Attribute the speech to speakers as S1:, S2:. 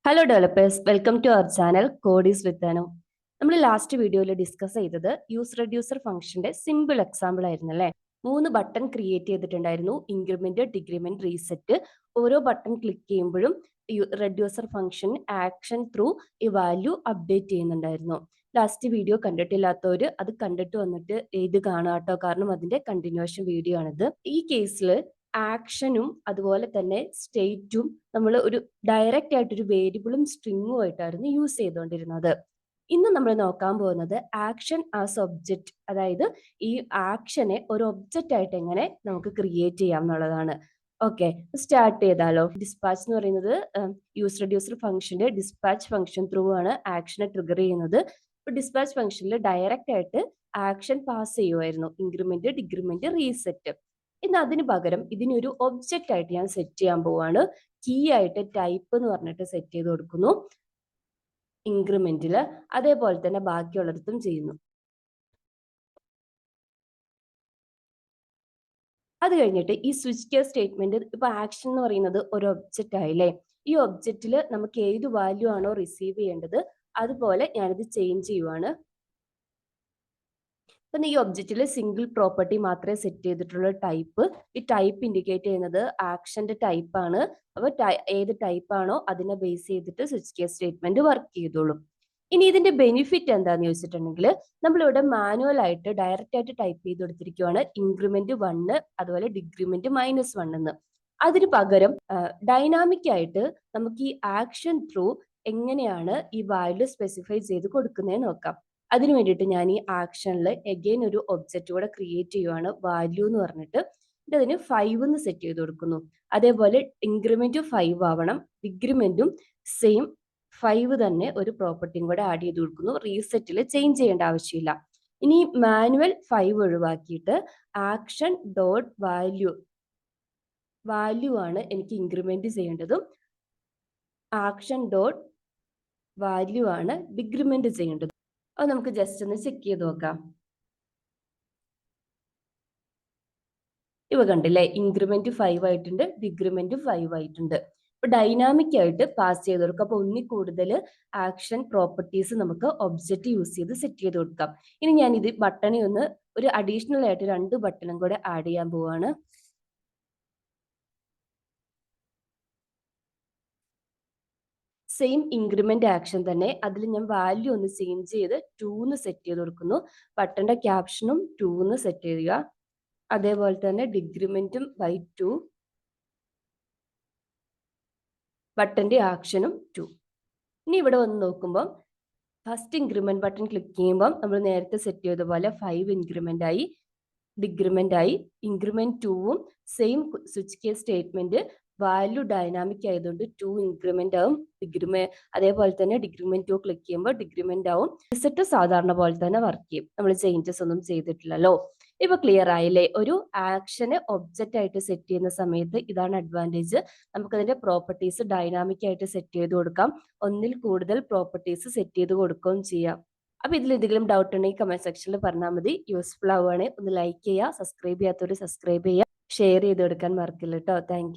S1: Hello developers, welcome to our channel Codies with Anu. നമ്മൾ last വീഡിയോയിൽ discuss ചെയ്തത് use reducer ഫംഗ്ഷന്റെ സിമ്പിൾ എക്സാമ്പിൾ ആയിരുന്നു അല്ലേ. 3 ബട്ടൺ ക്രിയേറ്റ് ചെയ്തിട്ടുണ്ടായിരുന്നു: ഇൻക്രിമെന്റ്, ഡിക്രിമെന്റ്, റീസെറ്റ്. ഓരോ ബട്ടൺ ക്ലിക്ക് ചെയ്യുമ്പോഴും റെഡ്യൂസർ ഫംഗ്ഷൻ ആക്ഷൻ ത്രൂ ഈ വാല്യൂ അപ്ഡേറ്റ് ചെയ്യുന്നുണ്ടായിരുന്നു. ലാസ്റ്റ് വീഡിയോ കണ്ടിട്ടില്ലാത്തവര് അത് കണ്ടിട്ട് വന്നിട്ട് ഇത് കാണാട്ടോ, കാരണം അതിന്റെ കണ്ടിന്യൂഷൻ വീഡിയോ ആണിത്. ഈ കേസിൽ ആക്ഷനും അതുപോലെ തന്നെ സ്റ്റേറ്റും നമ്മൾ ഒരു ഡയറക്റ്റ് ആയിട്ട് ഒരു വേരിയബിളും സ്ട്രിങ്ങും ആയിട്ടായിരുന്നു യൂസ് ചെയ്തുകൊണ്ടിരുന്നത്. ഇന്ന് നമ്മൾ നോക്കാൻ പോകുന്നത് ആക്ഷൻ ആസ് ഒബ്ജക്റ്റ്, അതായത് ഈ ആക്ഷനെ ഒരു ഒബ്ജക്റ്റ് ആയിട്ട് എങ്ങനെ നമുക്ക് ക്രിയേറ്റ് ചെയ്യാം എന്നുള്ളതാണ്. ഓക്കെ, സ്റ്റാർട്ട് ചെയ്താലോ. ഡിസ്പാച്ച് എന്ന് പറയുന്നത് യൂസ് റെഡ്യൂസർ ഫംഗ്ഷന്റെ ഡിസ്പാച്ച് ഫംഗ്ഷൻ ത്രൂ ആണ് ആക്ഷനെ ട്രിഗർ ചെയ്യുന്നത്. ഡിസ്പാച്ച് ഫംഗ്ഷനിൽ ഡയറക്റ്റ് ആയിട്ട് ആക്ഷൻ പാസ് ചെയ്യുമായിരുന്നു: ഇൻക്രിമെന്റ്, ഡിക്രിമെന്റ്, റീസെറ്റ്. ഇന്ന് അതിന് പകരം ഇതിനൊരു ഒബ്ജക്റ്റ് ആയിട്ട് ഞാൻ സെറ്റ് ചെയ്യാൻ പോവാണ്. കീ ആയിട്ട് ടൈപ്പ് എന്ന് പറഞ്ഞിട്ട് സെറ്റ് ചെയ്ത് കൊടുക്കുന്നു ഇൻക്രിമെന്റില്, അതേപോലെ തന്നെ ബാക്കിയുള്ളിടത്തും ചെയ്യുന്നു. അത് കഴിഞ്ഞിട്ട് ഈ സ്വിച്ച് കേസ് സ്റ്റേറ്റ്മെന്റ്, ഇപ്പൊ ആക്ഷൻ എന്ന് പറയുന്നത് ഒരു ഒബ്ജക്റ്റ് ആയില്ലേ. ഈ ഒബ്ജക്റ്റിൽ നമുക്ക് ഏത് വാല്യൂ ആണോ റിസീവ് ചെയ്യേണ്ടത് അതുപോലെ ഞാനിത് ചേഞ്ച് ചെയ്യുവാണ്. അപ്പം ഈ ഒബ്ജക്റ്റിൽ സിംഗിൾ പ്രോപ്പർട്ടി മാത്രമേ സെറ്റ് ചെയ്തിട്ടുള്ള ടൈപ്പ്. ഈ ടൈപ്പ് ഇൻഡിക്കേറ്റ് ചെയ്യുന്നത് ആക്ഷന്റെ ടൈപ്പ് ആണ്. അപ്പോൾ ഏത് ടൈപ്പ് ആണോ അതിനെ ബേസ് ചെയ്തിട്ട് സ്വിച്ച് കേസ് സ്റ്റേറ്റ്മെന്റ് വർക്ക് ചെയ്തോളും. ഇനി ഇതിന്റെ ബെനിഫിറ്റ് എന്താന്ന് ചോദിച്ചിട്ടുണ്ടെങ്കിൽ, നമ്മളിവിടെ മാനുവൽ ആയിട്ട് ഡയറക്റ്റ് ആയിട്ട് ടൈപ്പ് ചെയ്ത് കൊടുത്തിരിക്കുവാണ് ഇൻക്രിമെന്റ് 1 അതുപോലെ ഡിക്രിമെന്റ് -1 എന്ന്. അതിന് പകരം ഡൈനാമിക് ആയിട്ട് നമുക്ക് ഈ ആക്ഷൻ ത്രൂ എങ്ങനെയാണ് ഈ വാല്യൂ സ്പെസിഫൈ ചെയ്ത് കൊടുക്കുന്നതെന്ന് നോക്കാം. അതിനു വേണ്ടിയിട്ട് ഞാൻ ഈ ആക്ഷനിൽ എഗെയിൻ ഒരു ഒബ്ജക്റ്റ് കൂടെ ക്രിയേറ്റ് ചെയ്യുവാണ്, വാല്യൂ എന്ന് പറഞ്ഞിട്ട്. അതിന് 5 എന്ന് സെറ്റ് ചെയ്ത് കൊടുക്കുന്നു. അതേപോലെ ഇൻക്രിമെന്റ് 5 ആവണം, ഡിക്രിമെന്റും സെയിം 5 തന്നെ ഒരു പ്രോപ്പർട്ടിയും കൂടെ ആഡ് ചെയ്ത് കൊടുക്കുന്നു. റീസെറ്റിൽ ചേഞ്ച് ചെയ്യേണ്ട ആവശ്യമില്ല. ഇനി മാനുവൽ 5 ഒഴിവാക്കിയിട്ട് ആക്ഷൻ ഡോട്ട് വാല്യൂ ആണ് എനിക്ക് ഇൻക്രിമെന്റ് ചെയ്യേണ്ടതും, ആക്ഷൻ ഡോട്ട് വാല്യൂ ആണ് ഡിക്രിമെന്റ് ചെയ്യേണ്ടത്. അത് നമുക്ക് ജസ്റ്റ് ഒന്ന് ചെക്ക് ചെയ്ത് നോക്കാം. ഇവ കണ്ടില്ലേ, ഇൻക്രിമെന്റ് 5 ആയിട്ടുണ്ട്, ഡിക്രിമെന്റ് 5 ആയിട്ടുണ്ട്. ഇപ്പൊ ഡൈനാമിക് ആയിട്ട് പാസ് ചെയ്ത് കൊടുക്കാം. അപ്പൊ ഒന്നിൽ കൂടുതൽ ആക്ഷൻ പ്രോപ്പർട്ടീസ് നമുക്ക് ഒബ്ജക്റ്റ് യൂസ് ചെയ്ത് സെറ്റ് ചെയ്ത് കൊടുക്കാം. ഇനി ഞാൻ ഇത് ബട്ടണെ ഒന്ന് ഒരു അഡീഷണൽ ആയിട്ട് 2 ബട്ടണും കൂടെ ആഡ് ചെയ്യാൻ പോവാണ്. സെയിം ഇൻക്രിമെന്റ് ആക്ഷൻ തന്നെ, അതിൽ ഞാൻ വാല്യൂ ഒന്ന് ചേഞ്ച് ചെയ്ത് 2 എന്ന് സെറ്റ് ചെയ്ത് കൊടുക്കുന്നു. ബട്ടന്റെ ക്യാപ്ഷനും 2 എന്ന് സെറ്റ് ചെയ്യുക. അതേപോലെ തന്നെ ഡിക്രിമെന്റും ബൈ 2, ബട്ടന്റെ ആക്ഷനും 2. ഇനി ഇവിടെ വന്ന് നോക്കുമ്പോൾ ഫസ്റ്റ് ഇൻക്രിമെന്റ് ബട്ടൺ ക്ലിക്ക് ചെയ്യുമ്പോൾ നമ്മൾ നേരത്തെ സെറ്റ് ചെയ്ത പോലെ 5 ഇൻക്രിമെന്റ് ആയി, ഡിക്രിമെന്റ് ആയി. ഇൻക്രിമെന്റ് 2ഉം same switch case statement, value dynamic ആയതുകൊണ്ട് 2 ഇൻക്രിമെന്റ് ആവും. അതേപോലെ തന്നെ ഡിക്രിമെന്റ് 2 ക്ലിക്ക് ചെയ്യുമ്പോൾ ഡിക്രിമെന്റ് ആവും. റിസെറ്റ് സാധാരണ പോലെ തന്നെ വർക്ക് ചെയ്യും, നമ്മൾ ചേഞ്ചസ് ഒന്നും ചെയ്തിട്ടില്ലല്ലോ. ഇപ്പൊ ക്ലിയർ ആയില്ലേ? ഒരു ആക്ഷന് ഒബ്ജക്റ്റ് ആയിട്ട് സെറ്റ് ചെയ്യുന്ന സമയത്ത് ഇതാണ് അഡ്വാൻറ്റേജ്. നമുക്കതിന്റെ പ്രോപ്പർട്ടീസ് ഡൈനാമിക് ആയിട്ട് സെറ്റ് ചെയ്ത് കൊടുക്കാം, ഒന്നിൽ കൂടുതൽ പ്രോപ്പർട്ടീസ് സെറ്റ് ചെയ്ത് കൊടുക്കുകയും ചെയ്യാം. അപ്പൊ ഇതിൽ എന്തെങ്കിലും ഡൗട്ട് ഉണ്ടെങ്കിൽ കമന്റ് സെക്ഷനിൽ പറഞ്ഞാൽ മതി. യൂസ്ഫുൾ ആവുകയാണെങ്കിൽ ഒന്ന് ലൈക്ക് ചെയ്യുക, സബ്സ്ക്രൈബ് ചെയ്യാത്തവർ സബ്സ്ക്രൈബ് ചെയ്യുക, ഷെയർ ചെയ്ത് കൊടുക്കാൻ മറക്കില്ല കേട്ടോ. താങ്ക്